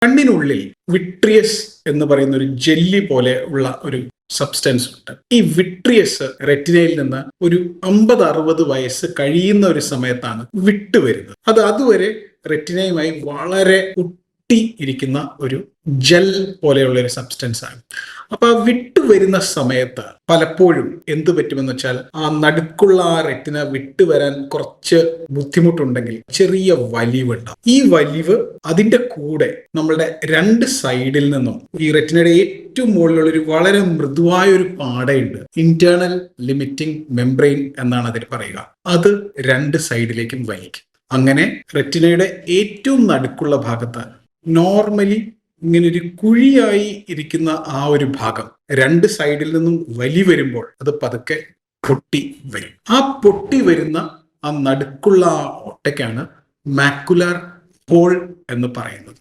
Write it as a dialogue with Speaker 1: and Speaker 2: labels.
Speaker 1: കണ്ണിനുള്ളിൽ vitreous എന്ന് പറയുന്ന ഒരു ജെല്ലി പോലെ ഉള്ള ഒരു സബ്സ്റ്റൻസ് ഉണ്ട്. ഈ വിട്രിയസ് റെറ്റിനയിൽ നിന്ന് ഒരു 50-60 വയസ്സ് കഴിയുന്ന ഒരു സമയത്താണ് വിട്ടുവരുന്നത്. അത് അതുവരെ റെറ്റിനയുമായി വളരെ ഇരിക്കുന്ന ഒരു ജെൽ പോലെയുള്ള ഒരു സബ്സ്റ്റൻസ് ആണ്. അപ്പൊ ആ വിട്ടുവരുന്ന സമയത്ത് പലപ്പോഴും എന്ത് പറ്റുമെന്ന് വെച്ചാൽ ആ നടുക്കുള്ള ആ റെറ്റിന വിട്ടുവരാൻ കുറച്ച് ബുദ്ധിമുട്ടുണ്ടെങ്കിൽ ചെറിയ വലിവുണ്ടാവും. ഈ വലിവ് അതിന്റെ കൂടെ നമ്മളുടെ 2 സൈഡിൽ നിന്നും ഈ റെറ്റിനയുടെ ഏറ്റവും മുകളിലുള്ള ഒരു വളരെ മൃദുവായ ഒരു പാടയുണ്ട്. ഇന്റേണൽ ലിമിറ്റിംഗ് മെംബ്രെയിൻ എന്നാണ് അതിൽ പറയുക. അത് 2 സൈഡിലേക്കും വലിക്കും. അങ്ങനെ റെറ്റിനയുടെ ഏറ്റവും നടുക്കുള്ള ഭാഗത്ത് നോർമലി ഇങ്ങനെ ഒരു കുഴിയായി ഇരിക്കുന്ന ആ ഒരു ഭാഗം 2 സൈഡിൽ നിന്നും വലി വരുമ്പോൾ അത് പതുക്കെ പൊട്ടി വരും. ആ പൊട്ടി വരുന്ന ആ നടുക്കുള്ള ആ ഓട്ടയ്ക്കാണ് മാക്കുലാർ ഹോൾ എന്ന് പറയുന്നത്.